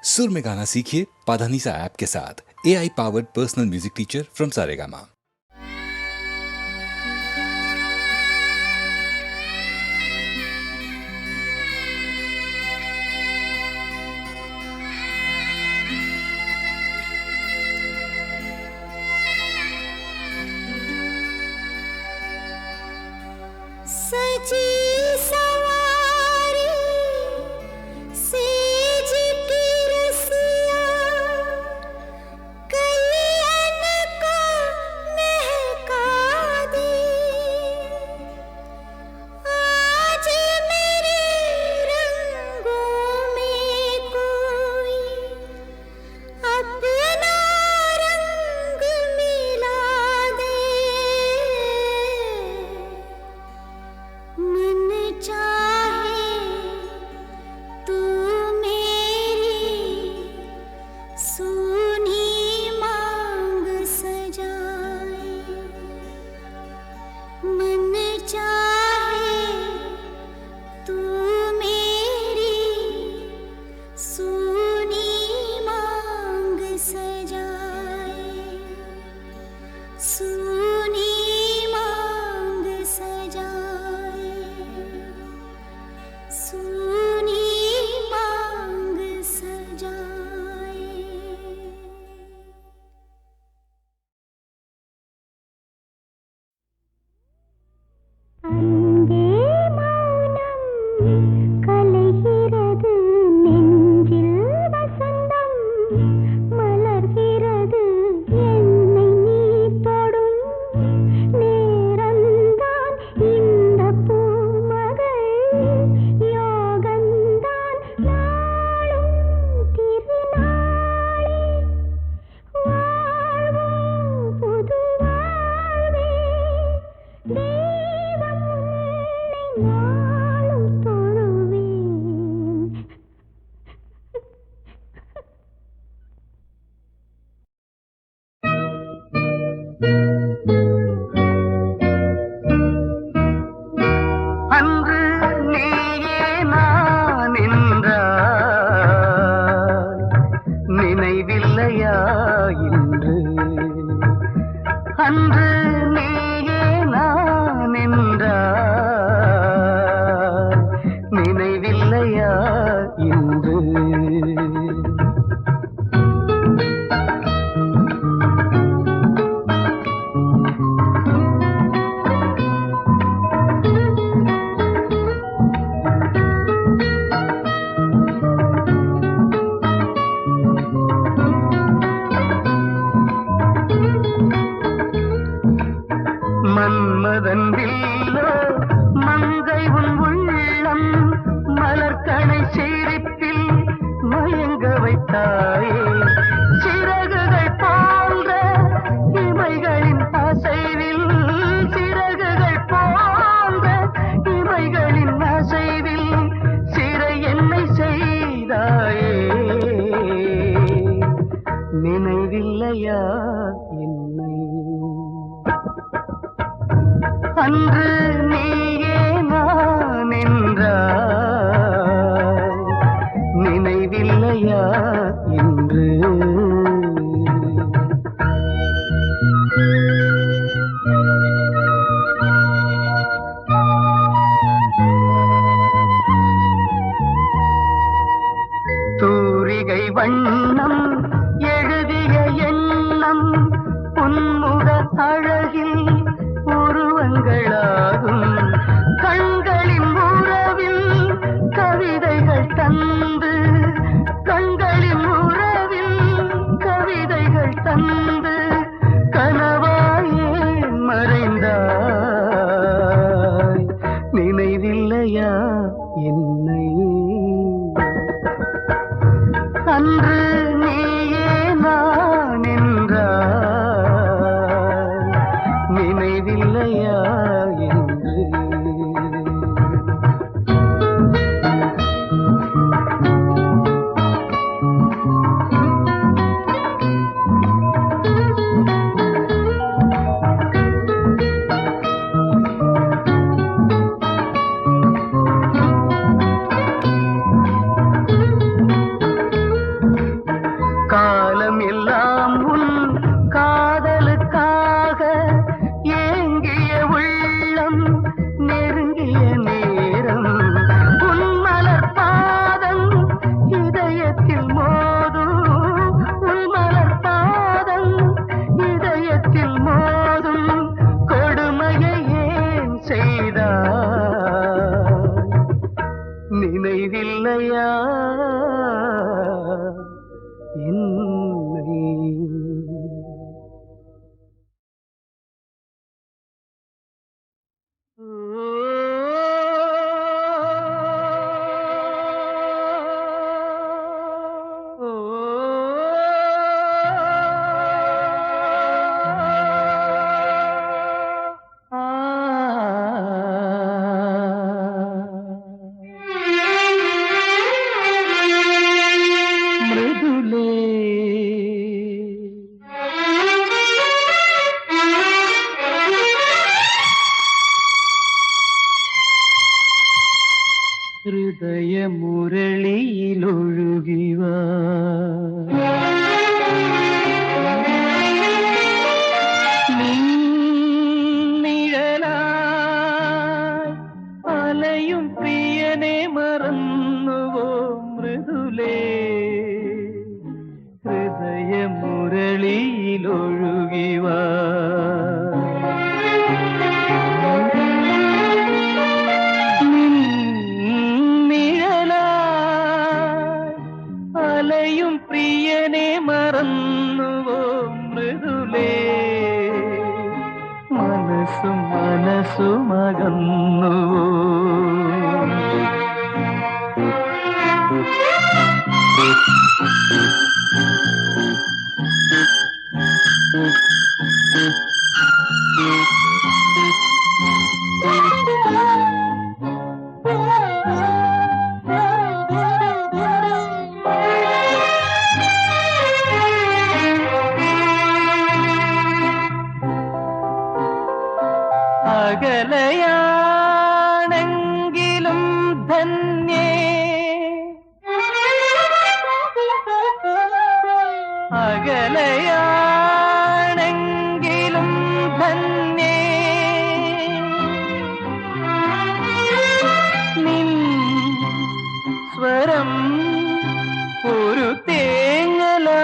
सुर में गाना सीखिए पाधानीसा ऐप के साथ। AI powered personal music teacher from Saregama. सजी सवारी सेज की रसिया कलियन को महका दे। आज मेरे रंगों में कोई अपना रंग मिला दे। मन चाहे तू मेरी सूनी मांग सजाए। मन चाहे तू मेरी सूनी मांग सजाए। सूनी मांग सजाए। सूनी मांग सजाए। அங்கே மௌனம் கலைகிறது, நெஞ்சில் வசந்தம் மலர்கிறது. என்னை நீ தொடும் நேரம்தான் இந்த பூமகள் யோகந்தான். நாளும் திருநாளே வாழ்வும் புது வாழ்வே. தெய்வம் உன்னை நாளும் தொழுவேன். அன்று நீயே நான் என்றாய், நினைவில்லையா இன்று? அன்று நீயே நான் என்றாய், நினைவில்லையா இன்று? மன்மதன் வில்லோ மங்கை உன் உள்ளம் மலர்கணை சிரிப்பில் மயங்க வைத்தாயே. சிறகுகள் போன்ற இமைகளின் அசைவில், சிறகுகள் போன்ற இமைகளின் அசைவில் சிறை என்னை செய்தாயே. நினைவில்லையா என்னை? அன்று நீயே நான் என்றாய், நினைவில்லையா இன்று? தூரிகை வண்ணம் எழுதிய எண்ணம் உன்முக அழகில் உருவங்களாகும். கண்களின் உறவில் கவிதைகள் தந்து, கண்களின் உறவில் கவிதைகள் தந்து கனவாயே மறைந்தாய். நினைவில்லையா என்னை? அன்று நீயே நான் என்றாய், நினைவில்லையா என்று? ഒഴുകിവാ നിഴലായി അലയും പ്രിയനെ മറന്നുവോ മൃദുലേ ഹൃദയമുരളിയിലൊഴുകിവാ അലയും പ്രിയനെ മറന്നുവോ മൃദുലേ മനസ്സും മനസ്സുമകന്നുവോ അകലയാണെങ്കിലും ധന്യേ അകലയാണെങ്കിലും ധന്യേ നിൻ സ്വരം ഒരു തേങ്ങലായി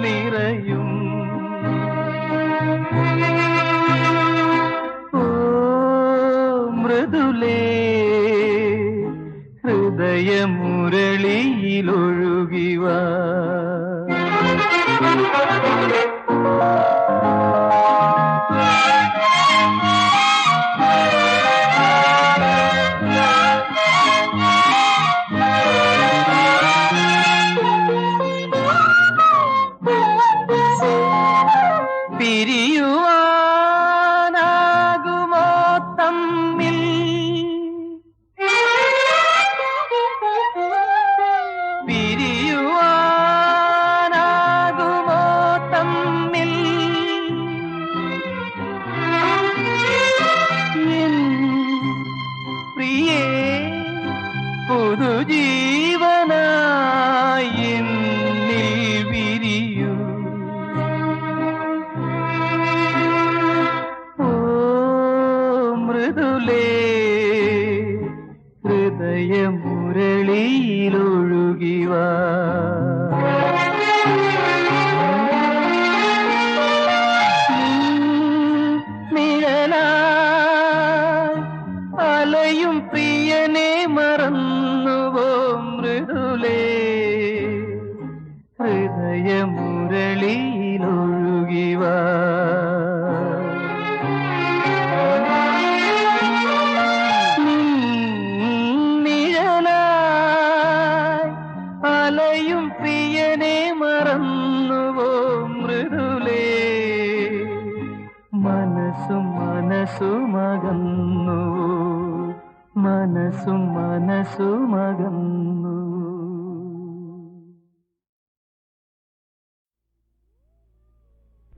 നിറയും ഓ മൃദുലേ ഹൃദയമുരളിയിലൊഴുകിവാ പിരിയുവാനാകുമോ തമ്മിൽ പിരിയുവാനാകുമോ തമ്മിൽ എൻ പ്രിയേ പുതുജീവനായി എന്നിൽ വിരിയൂ മൃദുലേ ഹൃദയമുരളിയിലൊഴുകിവാ നിഴലായി അലയും പ്രിയനെ മറന്നുവോ മൃദുലേ ഹൃദയമുരളിയിലൊഴുകിവാ അലയും പ്രിയനെ മറന്നുവോ മൃദുലേ മനസ്സും മനസ്സുമകന്നു മനസ്സും മനസ്സുമകന്നു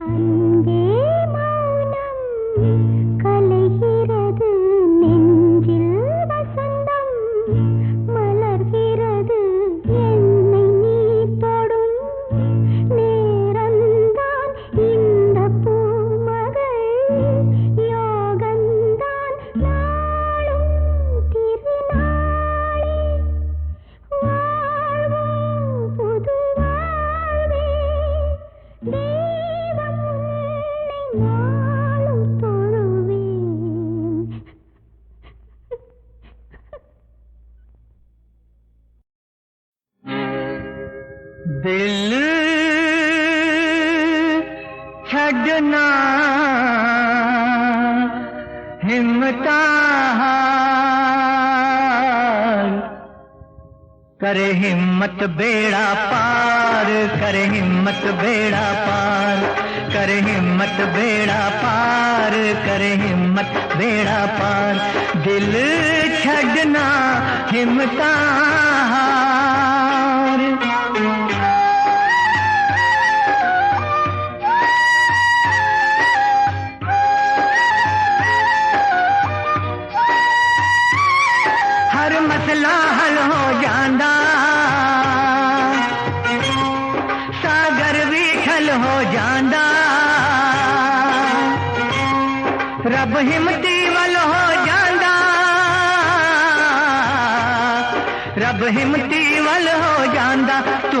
அங்கே மௌனம் கலைகிறது நெஞ்சில் வசந்தம் மலர்கிறது என்னை நீ தொடும் நேரம்தான் இந்த பூமகள் யோகந்தான் நாளும் திருநாளே வாழ்வும் புது வாழ்வே தெய்வம் உன்னை நாளும் தொழுவேன் दिल छड़ना हिम्मता करे हिम्मत बेड़ा पार करे हिम्मत बेड़ा पार करे हिम्मत बेड़ा पार करे हिम्मत बेड़ा पार दिल छड़ना हिम्मता हर मसला हल हो जाए रब हिम्मती वल हो जांदा, रब हिम्मती वल हो जांदा, तू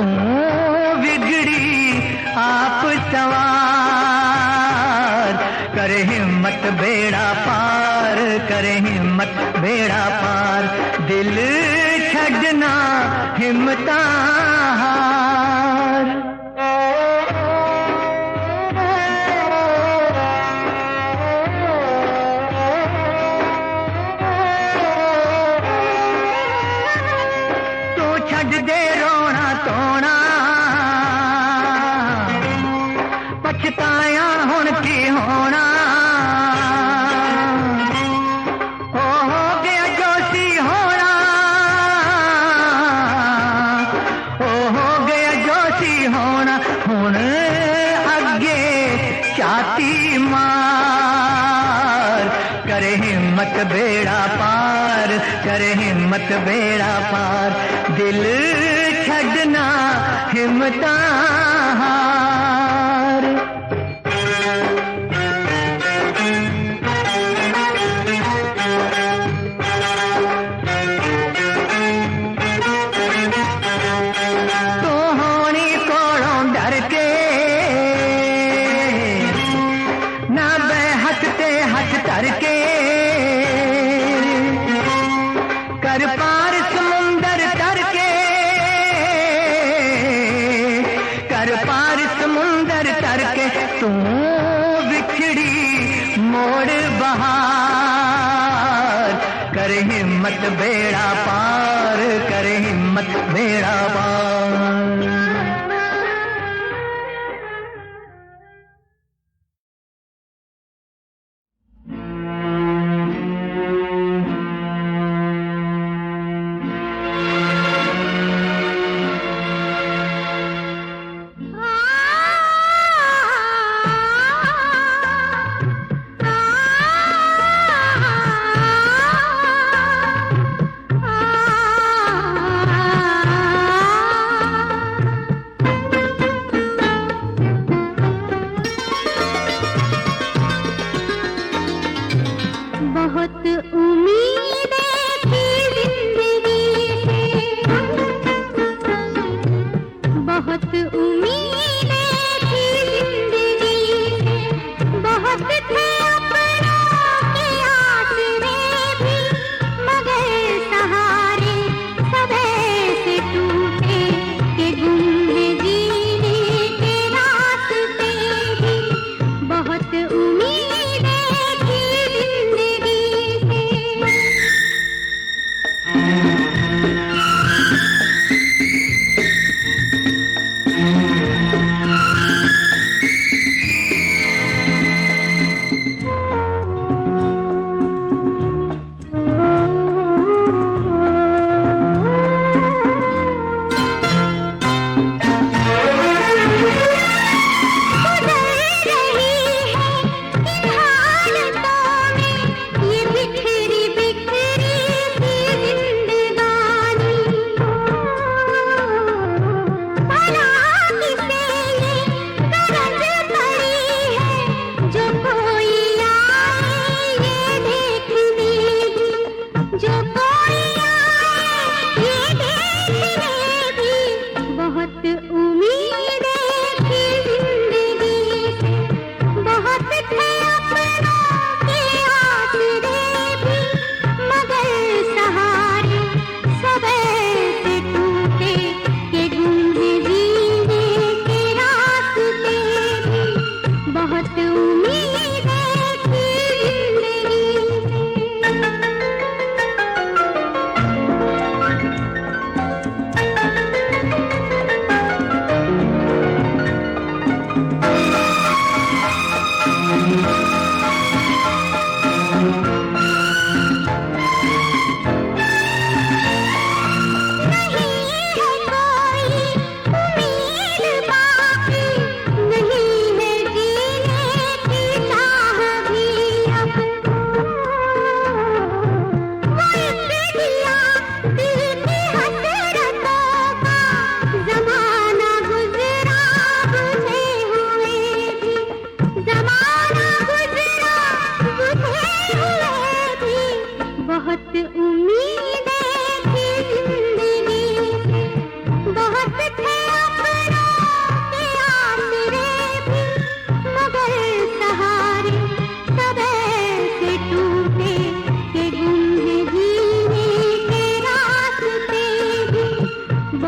विगड़ी आप सवार। करे हिम्मत बेड़ा पार, करे हिम्मत बेड़ा पार, दिल छड़ना हिम्मता हार। छड़ दे रोना धोना, पछताया हुण की होना। हो गया जो सी होना, हो गया जो सी होना, हुण अगे छाती मार। करे हिम्मत बेड़ा पार, करे हिम्मत बेड़ा पार, दिल छड़ना हिम्मता हार। तू होनी कोलों डर के ना बेहद ते हथ धर के, कर पार समुंदर तर के, कर पार समुंदर तर के, तू बिछड़ी मोड़ बहार। कर हिम्मत बेड़ा पार, कर हिम्मत बेड़ा पार। आ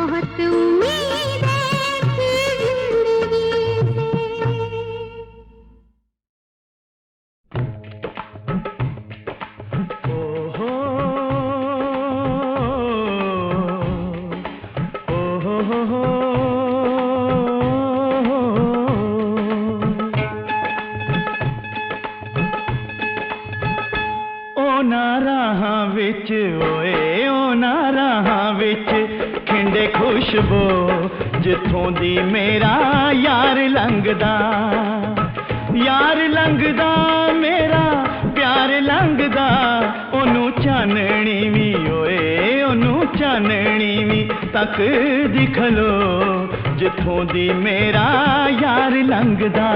बहुत उम्मीदें थी जिंदगी से। ओहो ओहो ਉਹਨਾਂ ਰਾਹਾਂ ਵਿੱਚ ਓਏ ਉਹਨਾਂ ਰਾਹਾਂ ਵਿੱਚ ਖਿੰਡੇ ਖੁਸ਼ਬੂ ਜਿੱਥੋਂ ਦੀ ਮੇਰਾ ਯਾਰ ਲੰਘਦਾ ਮੇਰਾ ਪਿਆਰ ਲੰਘਦਾ ਉਹਨੂੰ ਚਾਨਣੀ ਵੀ ਓਏ ਉਹਨੂੰ ਚਾਨਣੀ ਵੀ ਤੱਕਦੀ ਖਲੋ ਜਿੱਥੋਂ ਦੀ ਮੇਰਾ ਯਾਰ ਲੰਘਦਾ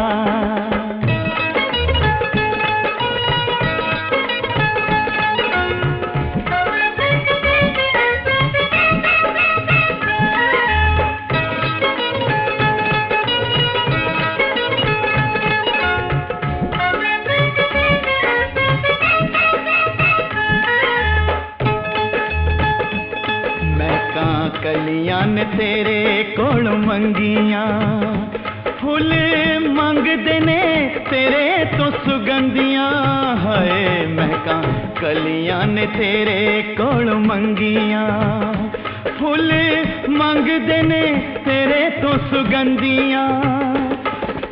कलियां ने तेरे कोल मंगियां फुल मंगदे ने तेरे तो सुगंधियां हाय महका कलियां ने तेरे कोल मंगियां फुल मंगदे ने तेरे तो सुगंधियां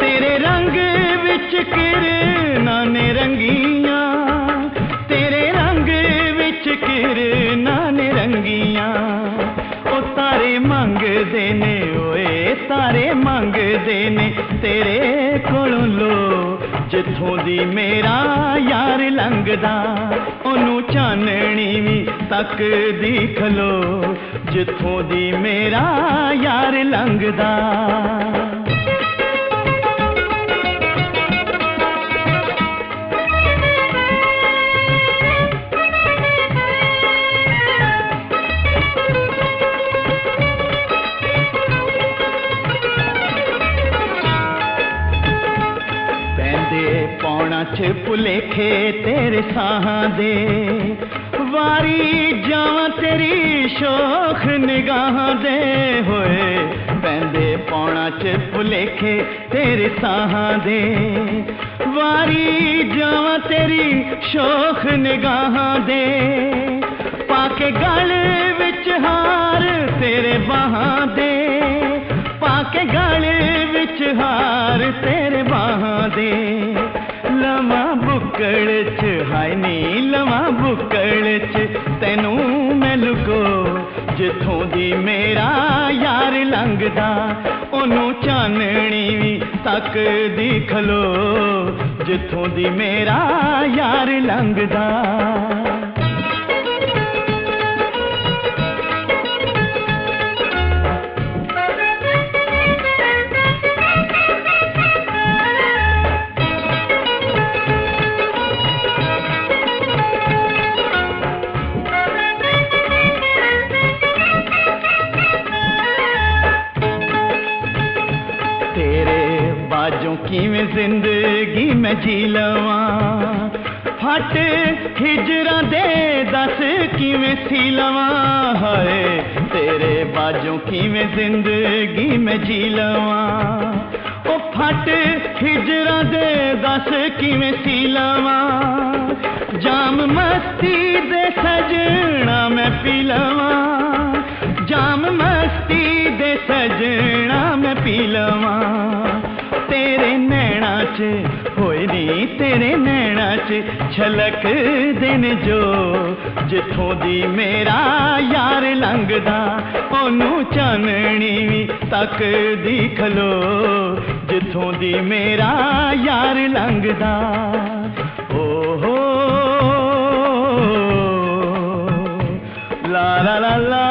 तेरे रंग विच किरनां ने रंगियां तेरे रंग विच किरनां ने रंगियां तारे मंगदे ने ओए तारे मंगदे ने तेरे कोलों लो जिथों दी मेरा यार लंघदा ओनू चाननी भी तकदी खलो जिथों दी मेरा यार लंघदा च भुलेखे तेरे साहां दे वारी जावां तेरी शोख निगाहां दे होए पैंदे पौना च भुलेखे तेरे साहां दे वारी जावां तेरी शोख निगाहां दे पाके गल विच हार तेरे बाहां दे पाके गल विच हार तेरे बाहां दे लवा बुक्कड़ च हाय नी लवा बुक्कड़ च तैनू मैं लुको जिथों दी मेरा यार लंघदा ओनू चाननी भी तकदी खलो जिथों दी मेरा यार लंघदा किवें जिंदगी मैं जी लवां फट हिजरा दे दस किवें सी लवां हाय तेरे बाजों किवें जिंदगी मैं जी लवां ओ फट हिजरा दे दस किवें सी लवां जाम मस्ती दे सजना मैं पी लवां जाम मस्ती दे सजना मैं पी लवां तेरे नैना च होए नी तेरे नैना च छलक दिन जो जिथों दी मेरा यार लंघदा ओनू चाननी भी तकदी खलो जिथों दी मेरा यार लंघदा ओहो ला ला ला ला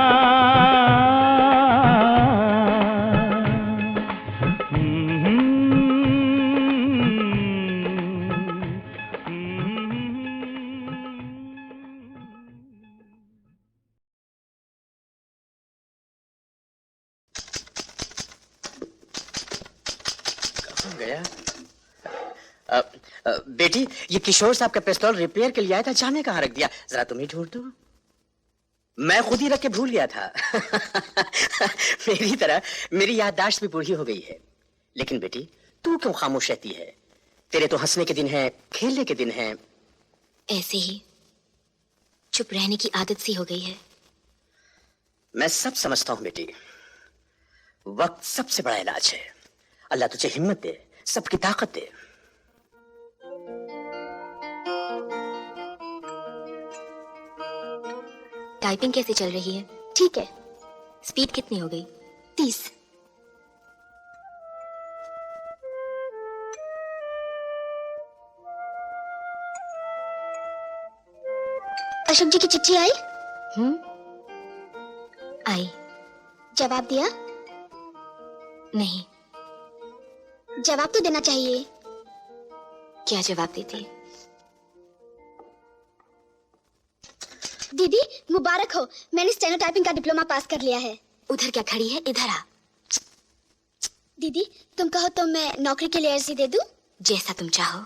बेटी ये किशोर साहब का पिस्तौल रिपेयर के लिए आया था जाने कहाँ रख दिया जरा तुम ही ढूंढ दो मैं खुद ही रख के भूल गया था। मेरी तरह मेरी याददाश्त भी बूढ़ी हो गई है। लेकिन बेटी, तू क्यों खामोश रहती है? तेरे तो हंसने के दिन हैं, खेलने के दिन हैं। ऐसे ही चुप रहने की आदत सी हो गई है। मैं सब समझता हूं बेटी। वक्त सबसे बड़ा इलाज है। अल्लाह तुझे हिम्मत दे, सबकी ताकत दे। टाइपिंग कैसे चल रही है? ठीक है। स्पीड कितनी हो गई? 30। अशोक जी की चिट्ठी आई? आई। जवाब दिया? नहीं। जवाब तो देना चाहिए। क्या जवाब देती? दीदी मुबारक हो, मैंने स्टेनो टाइपिंग का डिप्लोमा पास कर लिया है। उधर क्या खड़ी है, इधर आ। दीदी तुम कहो तो मैं नौकरी के लिए अर्जी दे दूं? जैसा तुम चाहो।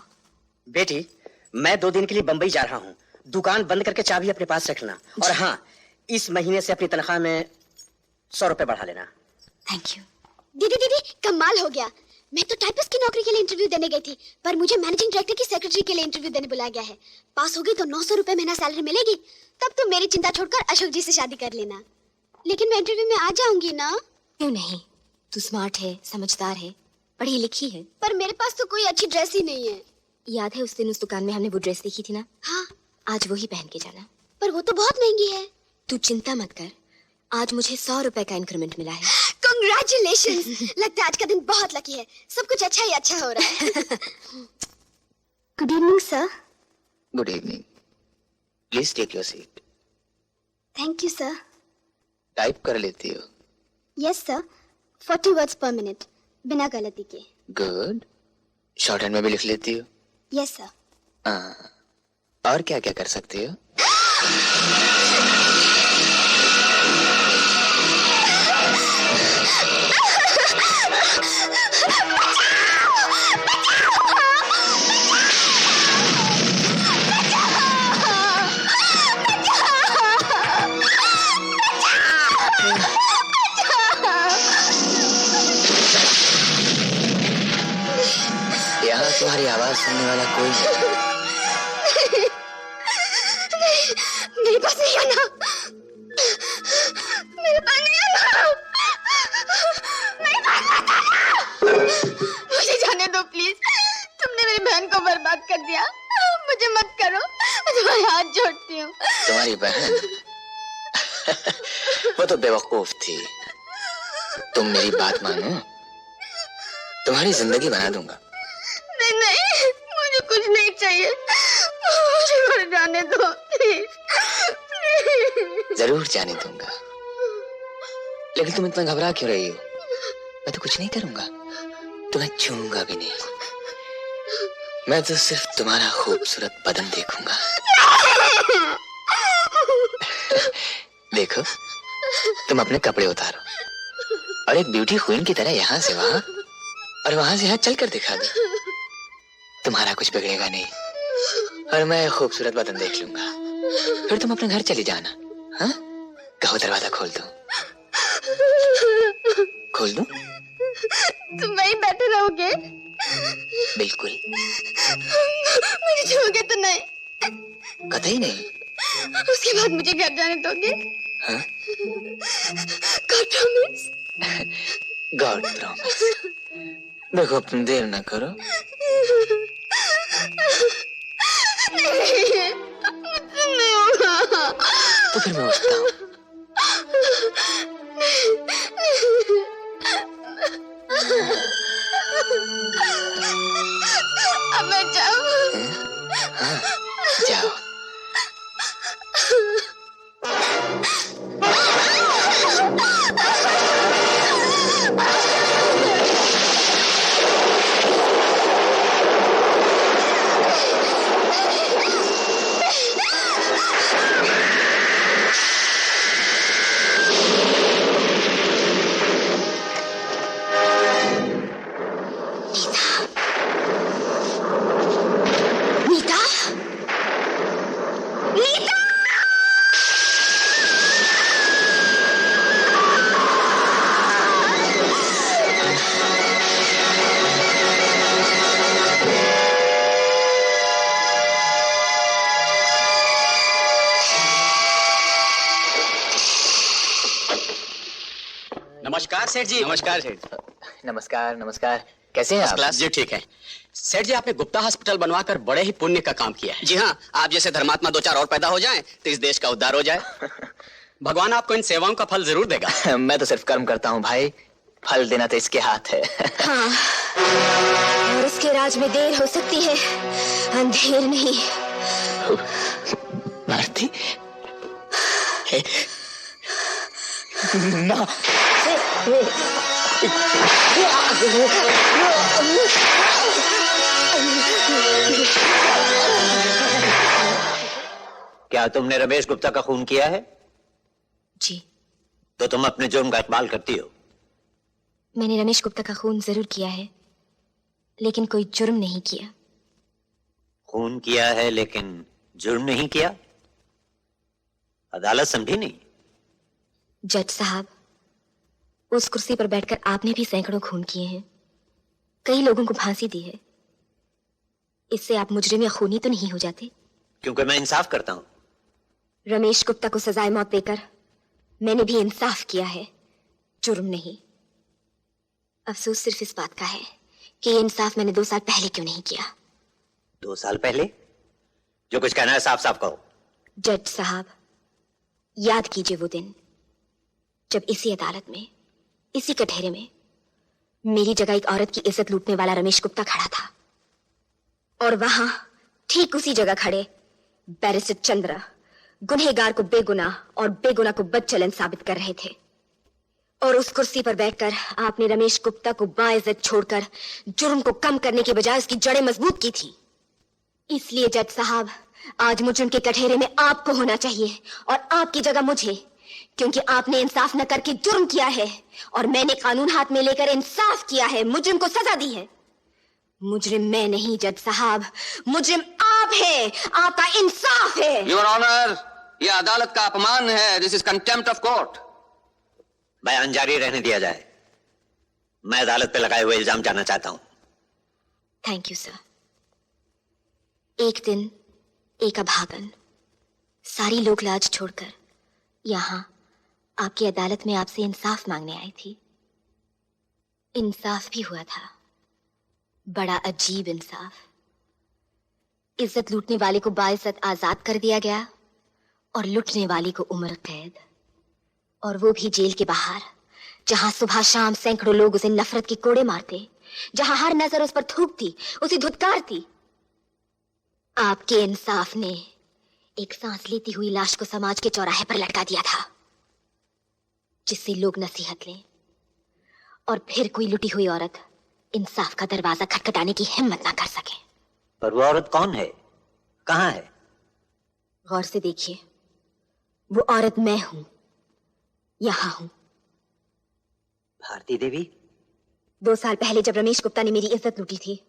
बेटी, मैं 2 दिन के लिए बंबई जा रहा हूँ। दुकान बंद करके चाबी अपने पास रखना। और हाँ, इस महीने से अपनी तनख्वाह में 100 रुपए बढ़ा लेना। Thank you. दीदी दीदी कमाल हो गया। मैं तो टाइपिस्ट की नौकरी के लिए इंटरव्यू देने गई थी, पर मुझे मैनेजिंग डायरेक्टर की सेक्रेटरी के लिए इंटरव्यू देने बुलाया गया है। पास हो गई तो 900 रुपए महीना सैलरी मिलेगी। तब तुम मेरी चिंता छोड़कर अशोक जी से शादी कर लेना। लेकिन मैं इंटरव्यू में आ जाऊंगी ना? क्यों नहीं? तू स्मार्ट है, समझदार है, पढ़ी लिखी है। पर मेरे पास तो कोई अच्छी ड्रेस ही नहीं है। याद है उस दिन उस दुकान में हमने वो ड्रेस देखी थी ना? हाँ, आज वही पहन के जाना। पर वो तो बहुत महंगी है। तू चिंता मत कर, आज मुझे 100 रुपए का इंक्रीमेंट मिला है। Congratulations! लगता है आज का दिन बहुत लकी है। सब कुछ अच्छा ही अच्छा हो रहा है। Good evening sir. Good evening. Please take your seat. Thank you sir. Type कर लेती हो? Yes sir, 40 words per minute बिना गलती के। गुड। शॉर्ट हैंड में भी लिख लेती हो? Yes sir. और क्या क्या कर सकती हो? यहाँ तुम्हारी आवाज सुनने वाला कोई नहीं। मेरे पास नहीं आना। मेरे पास नहीं आना। मेरे पास मत आना। मुझे जाने दो प्लीज। तुमने मेरी बहन को बर्बाद कर दिया। मुझे मत करो, मैं तुम्हारे हाथ जोड़ती हूँ। तुम्हारी बहन? वो तो बेवकूफ थी। तुम मेरी बात मानो, तुम्हारी जिंदगी बना दूंगा। नहीं नहीं, मुझे कुछ नहीं चाहिए। मुझे मर जाने दो प्लीज। जरूर जाने दूंगा, लेकिन तुम इतना घबरा क्यों रही हो? मैं तो कुछ नहीं करूंगा, तुम्हें छूऊंगा भी नहीं। मैं तो सिर्फ तुम्हारा खूबसूरत बदन देखूंगा। देखो, तुम अपने कपड़े उतारो और एक ब्यूटी क्वीन की तरह यहाँ से वहां और वहां से यहाँ चल कर दिखा दो। तुम्हारा कुछ बिगड़ेगा नहीं और मैं खूबसूरत बदन देख लूंगा। फिर तुम अपने घर चली जाना। हाँ, कहो दरवाजा खोल दूं? खोल दूं? तुम वहीं बैठे रहोगे? बिल्कुल। मुझे छोड़ोगे तो नहीं? कतई नहीं। उसके बाद मुझे घर जाने दोगे? हाँ? God promise? God promise. देखो, तुम देर ना करो। नहीं, मुझसे नहीं होगा। तो फिर मैं उठता हूँ। अब मैं जाऊँ? हाँ, जाओ। नमस्कार सेठ जी। नमस्कार सेठ। नमस्कार नमस्कार। कैसे हैं फर्स्ट आप? क्लास जी, ठीक है। सेठ जी, आपने गुप्ता हॉस्पिटल बनवाकर बड़े ही पुण्य का काम किया है। जी हाँ, आप जैसे धर्मात्मा दो चार और पैदा हो जाएं तो इस देश का उद्धार हो जाए। भगवान आपको इन सेवाओं का फल जरूर देगा। मैं तो सिर्फ कर्म करता हूँ भाई, फल देना तो इसके हाथ है। हाँ, और उसके राज में देर हो सकती है, अंधेर नहीं। भारती ना। क्या तुमने रमेश गुप्ता का खून किया है? जी, तो तुम अपने जुर्म का इकबाल करती हो। मैंने रमेश गुप्ता का खून जरूर किया है, लेकिन कोई जुर्म नहीं किया। खून किया है लेकिन जुर्म नहीं किया? अदालत समझी नहीं? जज साहब, उस कुर्सी पर बैठकर आपने भी सैकड़ों खून किए हैं, कई लोगों को फांसी दी है। इससे आप मुजरिम या खूनी तो नहीं हो जाते? क्योंकि मैं इंसाफ करता हूं। रमेश गुप्ता को सजाए मौत देकर मैंने भी इंसाफ किया है, जुर्म नहीं। अफसोस सिर्फ इस बात का है कि ये इंसाफ मैंने 2 साल पहले क्यों नहीं किया। 2 साल पहले? जो कुछ कहना है साफ साफ कहो। जज साहब, याद कीजिए वो दिन जब इसी अदालत में, इसी कटहरे में मेरी जगह एक औरत की इज्जत लूटने वाला रमेश गुप्ता खड़ा था, और वहां ठीक उसी जगह खड़े बैरिस्टर चंद्र गुनहगार को बेगुनाह और बेगुनाह को बदचलन साबित कर रहे थे। और उस कुर्सी पर बैठकर आपने रमेश गुप्ता को बाइज्जत छोड़कर जुर्म को कम करने के बजाय उसकी जड़ें मजबूत की थी। इसलिए जज साहब, आज मुजरिम के कटहरे में आपको होना चाहिए और आपकी जगह मुझे, क्योंकि आपने इंसाफ न करके जुर्म किया है और मैंने कानून हाथ में लेकर इंसाफ किया है, मुजरिम को सजा दी है। मुजरिम मैं नहीं जज साहब, मुजरिम आप है, आपका इंसाफ है। योर ऑनर, यह अदालत का अपमान है। This is contempt of court. बयान जारी रहने दिया जाए। मैं अदालत पे लगाए हुए इल्जाम जानना चाहता हूं। Thank you sir. एक दिन एक अभागन सारी लोक लाज छोड़कर यहां आपकी अदालत में आपसे इंसाफ मांगने आई थी। इंसाफ भी हुआ था, बड़ा अजीब इंसाफ। इज्जत लूटने वाले को बाइज्जत आजाद कर दिया गया और लुटने वाले को उम्र कैद, और वो भी जेल के बाहर, जहां सुबह शाम सैकड़ों लोग उसे नफरत के कोड़े मारते, जहां हर नजर उस पर थूकती, उसे धुतकारती। आपके इंसाफ ने एक सांस लेती हुई लाश को समाज के चौराहे पर लटका दिया था, जिससे लोग नसीहत लें और फिर कोई लुटी हुई औरत इंसाफ का दरवाजा खटखटाने की हिम्मत ना कर सके। पर वो औरत कौन है, कहां है? गौर से देखिए, वो औरत मैं हूं, यहां हूं। भारती देवी? 2 साल पहले जब रमेश गुप्ता ने मेरी इज्जत लूटी थी,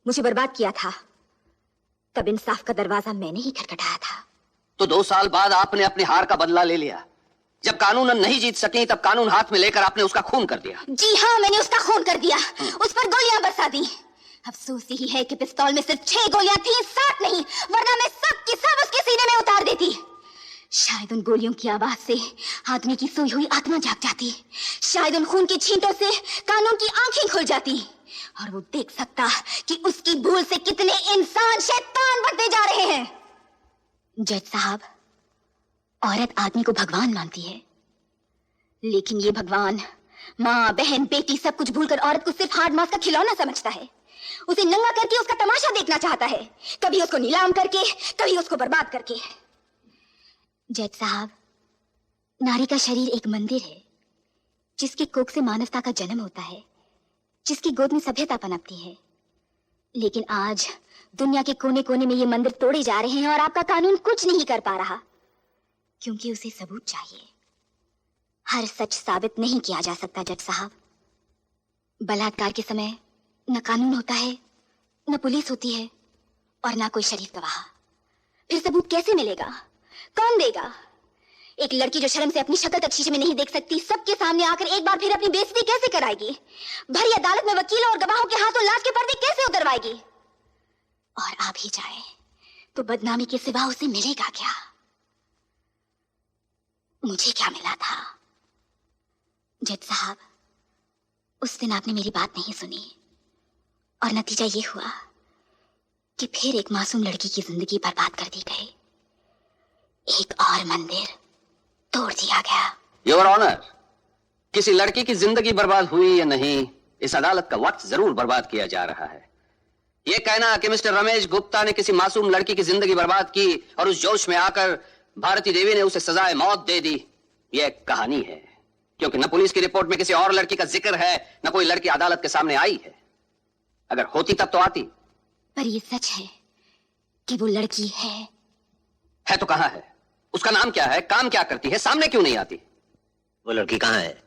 मुझे बर्बाद किया था, तब इंसाफ का दरवाजा मैंने ही खटखटाया था। तो 2 साल बाद आपने अपनी हार का बदला ले लिया। जब कानूनन नहीं जीत सकी, तब कानून हाथ में लेकर आपने उसका खून कर दिया। जी हाँ, मैंने उसका खून कर दिया, उस पर गोलियां बरसा दी। अफसोस यही है कि पिस्तौल में सिर्फ 6 गोलियां थी, 7 नहीं, वरना मैं सब की सब उसके सीने में उतार देती। शायद उन गोलियों की आवाज से आदमी की सोई हुई आत्मा जाग जाती, शायद उन खून की छींटों से कानून की आंखें खुल जाती, और वो देख सकता कि उसकी भूल से कितने इंसान शैतान बनते जा रहे हैं। जज साहब, औरत आदमी को भगवान मानती है, लेकिन ये भगवान माँ, बहन, बेटी सब कुछ भूलकर औरत को सिर्फ हार्ड मास का खिलौना समझता है। उसे नंगा करके उसका तमाशा देखना चाहता है, कभी उसको नीलाम करके, कभी उसको बर्बाद करके। जज साहब, नारी का शरीर एक मंदिर है, जिसकी कोख से मानवता का जन्म होता है, जिसकी गोद में सभ्यता पनपती है। लेकिन आज दुनिया के कोने कोने में ये मंदिर तोड़े जा रहे हैं और आपका कानून कुछ नहीं कर पा रहा, क्योंकि उसे सबूत चाहिए। हर सच साबित नहीं किया जा सकता जज साहब। बलात्कार के समय न कानून होता है, न पुलिस होती है, और ना कोई शरीफ गवाह। फिर सबूत कैसे मिलेगा, कौन देगा? एक लड़की जो शर्म से अपनी शक्ल तक शीशे में नहीं देख सकती, सबके सामने आकर एक बार फिर अपनी बेइज्जती कैसे कराएगी? भरी अदालत में वकीलों और गवाहों के हाथों लाश के पर्दे कैसे उतरवाएगी? और आ भी जाए तो बदनामी के सिवा उसे मिलेगा क्या? मुझे क्या मिला था? जज साहब, उस दिन आपने मेरी बात नहीं सुनी और नतीजा ये हुआ कि फिर एक मासूम लड़की की जिंदगी बर्बाद कर दी गई। एक और मंदिर तोड़ दिया गया। योर ऑनर, किसी लड़की की जिंदगी बर्बाद हुई या नहीं, इस अदालत का वक्त जरूर बर्बाद किया जा रहा है। यह कहना कि मिस्टर रमेश गुप्ता ने किसी मासूम लड़की की जिंदगी बर्बाद की और उस जोश में आकर भारती देवी ने उसे सजाए मौत दे दी, यह एक कहानी है, क्योंकि न पुलिस की रिपोर्ट में किसी और लड़की का जिक्र है, न कोई लड़की अदालत के सामने आई है। अगर होती तब तो आती। पर ये सच है कि वो लड़की है तो कहां है? उसका नाम क्या है? काम क्या करती है? सामने क्यों नहीं आती? वो लड़की कहाँ है?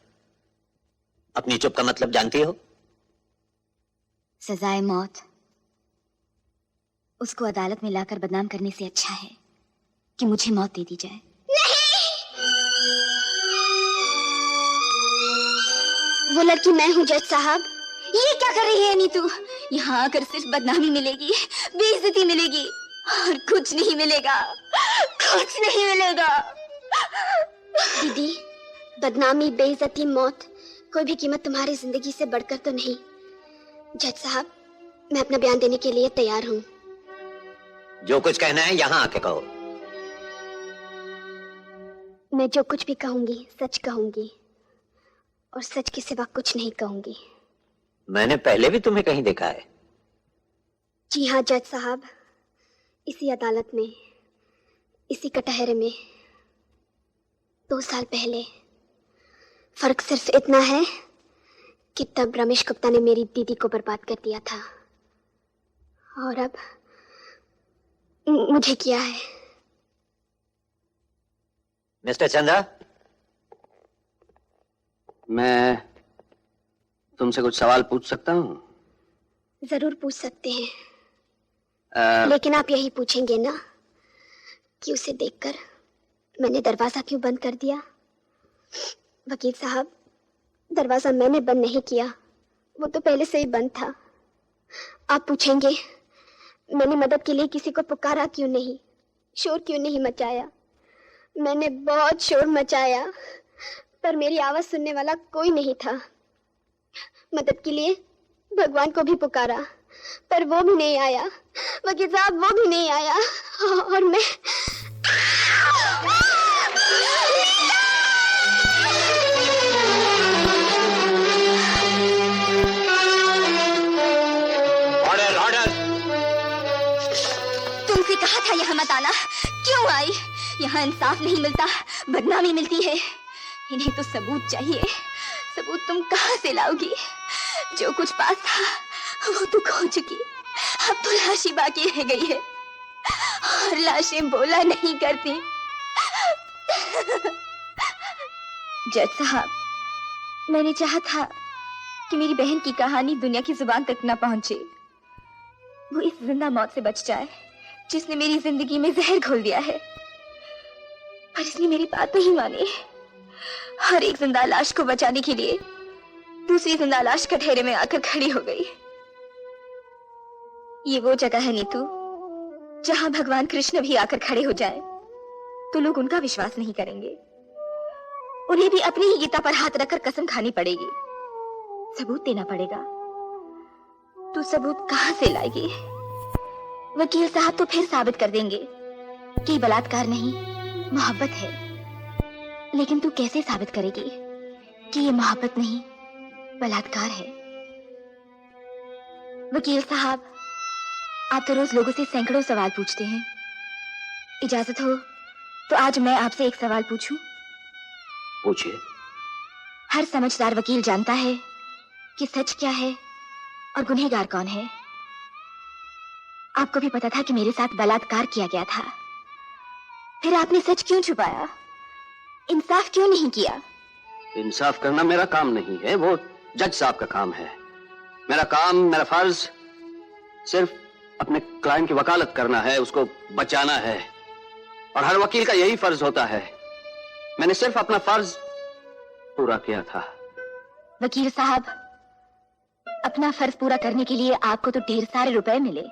अपनी चुप का मतलब जानती हो? सजाए मौत। उसको अदालत में लाकर बदनाम करने से अच्छा है कि मुझे मौत दे दी जाए। वो लड़की मैं हूँ जज साहब। ये क्या कर रही है नीतू? यहाँ आकर सिर्फ बदनामी मिलेगी, बेइज्जती मिलेगी और कुछ नहीं मिलेगा, कुछ नहीं मिलेगा। दीदी, बदनामी, बेइज्जती, मौत, कोई भी कीमत तुम्हारी जिंदगी से बढ़कर तो नहीं। जज साहब, मैं अपना बयान देने के लिए तैयार हूँ। जो कुछ कहना है यहाँ आके कहो। मैं जो कुछ भी कहूंगी सच कहूंगी और सच के सिवा कुछ नहीं कहूंगी। मैंने पहले भी तुम्हें कहीं देखा है। जी हाँ जज साहब, इसी अदालत में, इसी कटहरे में 2 साल पहले। फर्क सिर्फ इतना है कि तब रमेश गुप्ता ने मेरी दीदी को बर्बाद कर दिया था और अब मुझे किया है। मिस्टर चंद्रा, मैं तुमसे कुछ सवाल पूछ सकता हूँ? जरूर पूछ सकते हैं, लेकिन आप यही पूछेंगे ना कि उसे देखकर मैंने दरवाजा क्यों बंद कर दिया? वकील साहब, दरवाजा मैंने बंद नहीं किया, वो तो पहले से ही बंद था। आप पूछेंगे मैंने मदद के लिए किसी को पुकारा क्यों नहीं, शोर क्यों नहीं मचाया? मैंने बहुत शोर मचाया, पर मेरी आवाज सुनने वाला कोई नहीं था। मदद के लिए भगवान को भी पुकारा, पर वो भी नहीं आया। वकील साहब, वो भी नहीं आया और मैं ऑर्डर ऑर्डर। तुमसे कहा था यहाँ मत आना, क्यों आई? यहाँ इंसाफ नहीं मिलता, बदनामी मिलती है। इन्हें तो सबूत चाहिए। सबूत तुम कहाँ से लाओगी? जो कुछ पास था वो तो खो चुकी, अब तो लाश ही बाकी रह गई है और लाशें बोला नहीं करती। जज साहब, मैंने चाहा था कि मेरी बहन की कहानी दुनिया की जुबान तक न पहुंचे। वो इस जिंदा मौत से बच जाए जिसने मेरी जिंदगी में जहर घोल दिया है, पर इसने मेरी बात नहीं मानी। हर एक जिंदा लाश को बचाने के लिए दूसरी जिंदा लाश कटहरे में आकर खड़ी हो गई। ये वो जगह है नीतू जहां भगवान कृष्ण भी आकर खड़े हो जाएं, तो लोग उनका विश्वास नहीं करेंगे। उन्हें भी अपनी ही गीता पर हाथ रखकर कसम खानी पड़ेगी, सबूत देना पड़ेगा। तू सबूत कहां से लाएगी? वकील साहब तो फिर साबित कर देंगे कि बलात्कार नहीं, मोहब्बत है। लेकिन तू कैसे साबित करेगी कि ये मोहब्बत नहीं, बलात्कार है? वकील साहब, आप तो रोज लोगों से सैकड़ों सवाल पूछते हैं। इजाजत हो तो आज मैं आपसे एक सवाल पूछूं? पूछिए। हर समझदार वकील जानता है कि सच क्या है और गुनहगार कौन है। आपको भी पता था कि मेरे साथ बलात्कार किया गया था, फिर आपने सच क्यों छुपाया? इंसाफ क्यों नहीं किया? इंसाफ करना मेरा काम नहीं है, वो जज साहब का काम है। मेरा काम, मेरा फर्ज सिर्फ अपने क्लाइंट की वकालत करना है, उसको बचाना है, और हर वकील का यही फर्ज होता है। मैंने सिर्फ अपना फर्ज पूरा किया था। वकील साहब, अपना फर्ज पूरा करने के लिए आपको तो ढेर सारे रुपए मिले,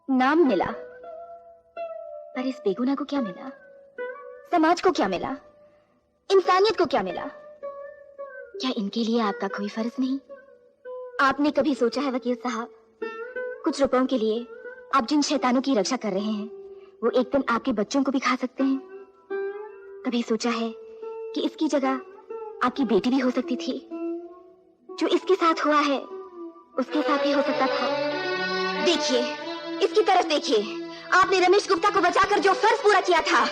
नाम मिला, पर इस बेगुनाह को क्या मिला? समाज को क्या मिला? इंसानियत को क्या मिला? क्या इनके लिए आपका कोई फर्ज नहीं? आपने कभी सोचा है वकील साहब, कुछ रुपयों के लिए आप जिन शैतानों की रक्षा कर रहे हैं वो एक दिन आपके बच्चों को भी खा सकते हैं? कभी सोचा है कि इसकी जगह आपकी बेटी भी हो सकती थी? जो इसके साथ हुआ है उसके साथ भी हो सकता था। देखिए, इसकी तरफ देखिए। आपने रमेश गुप्ता को बचाकर जो फर्ज पूरा किया था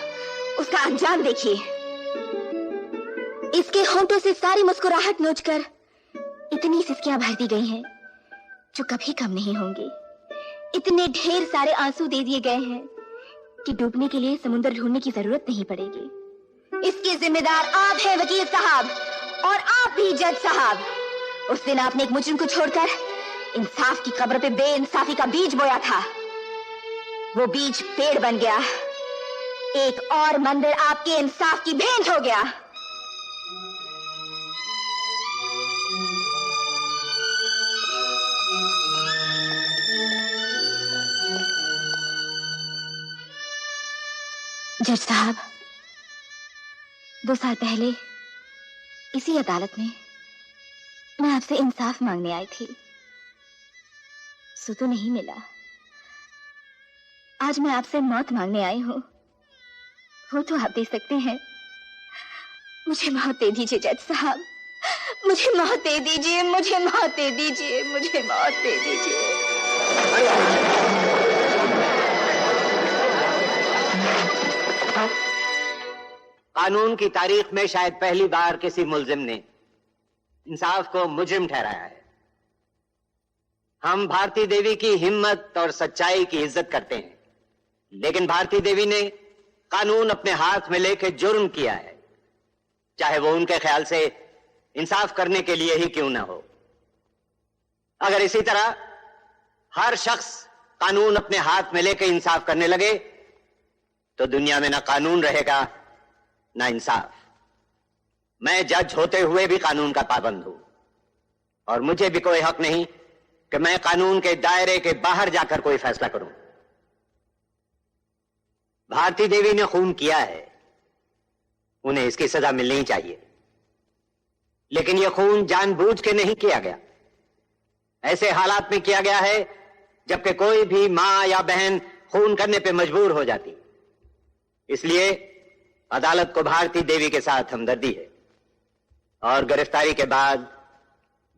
उसका अंजाम देखिए। इसके होंठों से सारी मुस्कुराहट नोचकर इतनी सिसकियां भर दी गई हैं जो कभी कम नहीं होंगी। इतने ढेर सारे आंसू दे दिए गए हैं कि डूबने के लिए समुद्र ढूंढने की जरूरत नहीं पड़ेगी। इसके जिम्मेदार आप हैं वकील साहब, और आप भी जज साहब। उस दिन आपने एक मुजरिम को छोड़कर इंसाफ की कब्र पे बेइंसाफी का बीज बोया था। वो बीज पेड़ बन गया। एक और मंदिर आपके इंसाफ की भेंट हो गया। जज साहब, 2 साल पहले इसी अदालत में मैं आपसे इंसाफ मांगने आई थी। सो तो नहीं मिला। आज मैं आपसे मौत मांगने आई हूं। वो तो आप दे सकते हैं। मुझे मौत दे दीजिए जज साहब, मुझे मौत दे दीजिए, मुझे मौत दे दीजिए, मुझे मौत दे दीजिए। कानून की तारीख में शायद पहली बार किसी मुल्जिम ने इंसाफ को मुजरिम ठहराया है। हम भारती देवी की हिम्मत और सच्चाई की इज्जत करते हैं, लेकिन भारती देवी ने कानून अपने हाथ में लेकर जुर्म किया है, चाहे वो उनके ख्याल से इंसाफ करने के लिए ही क्यों ना हो। अगर इसी तरह हर शख्स कानून अपने हाथ में लेकर इंसाफ करने लगे तो दुनिया में ना कानून रहेगा ना इंसाफ। मैं जज होते हुए भी कानून का पाबंद हूं, और मुझे भी कोई हक नहीं कि मैं कानून के दायरे के बाहर जाकर कोई फैसला करूं। भारती देवी ने खून किया है, उन्हें इसकी सजा मिलनी चाहिए, लेकिन यह खून जानबूझ के नहीं किया गया। ऐसे हालात में किया गया है जबकि कोई भी मां या बहन खून करने पे मजबूर हो जाती। इसलिए अदालत को भारती देवी के साथ हमदर्दी है, और गिरफ्तारी के बाद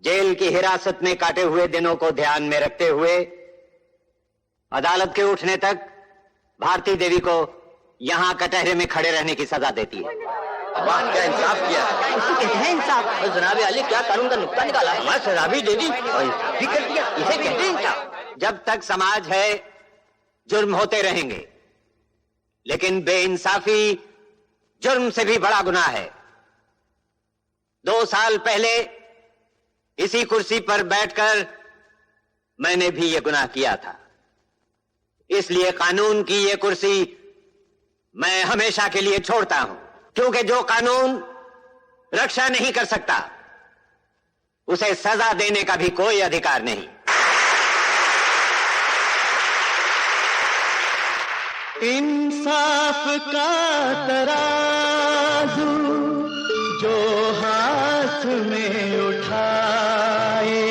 जेल की हिरासत में काटे हुए दिनों को ध्यान में रखते हुए अदालत के उठने तक भारती देवी को यहां कटहरे में खड़े रहने की सजा देती है। क्या इंसाफ किया है? इसे कहते हैं इंसाफ। जनाब अली, क्या कानून का नुक्ता निकाला है? सजा भी दे दी और भी कर दिया। इसे कहते हैं इंसाफ। जब तक समाज है जुर्म होते रहेंगे, लेकिन बेइंसाफी जुर्म से भी बड़ा गुनाह है। 2 साल पहले इसी कुर्सी पर बैठकर मैंने भी यह गुनाह किया था। इसलिए कानून की यह कुर्सी मैं हमेशा के लिए छोड़ता हूं, क्योंकि जो कानून रक्षा नहीं कर सकता उसे सजा देने का भी कोई अधिकार नहीं। इंसाफ का तराजू जो हाथ में उठाए,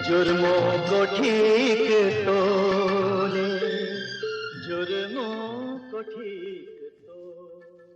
जुर्मों को ठीक तोले, जुर्मों को ठीक तोले।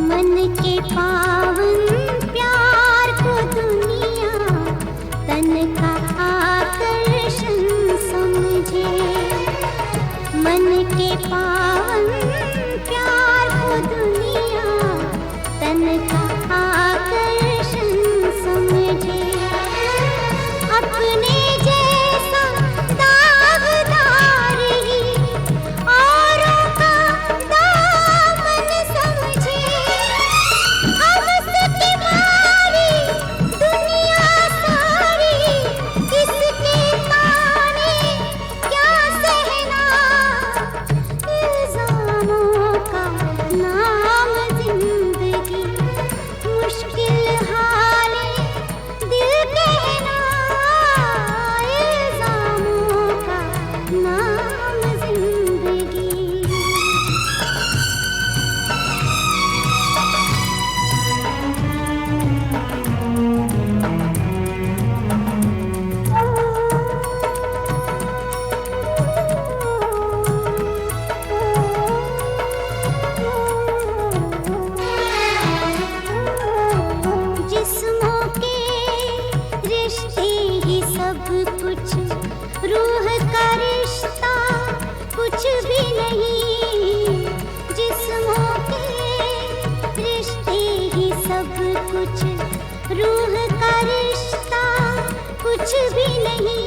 मन के पावन प्यार को दुनिया तन का आकर्षण समझे। मन के पावन प्यार को दुनिया तन का आकर्षण समझे। अपने जैसा दागदार ही औरों का दामन समझे। अब उसकी मारी दुनिया सारी किसके ताने क्या सहना। इल्जामों का नाम जिंदगी मुश्किल हाले दिल कहना। इल्जामों का नाम जिंदगी। जिस्मों के रिश्ते ही सब कुछ, रूह का रिश्ता कुछ भी नहीं। जिस्मों के रिश्ते ही सब कुछ, रूह का रिश्ता कुछ भी नहीं।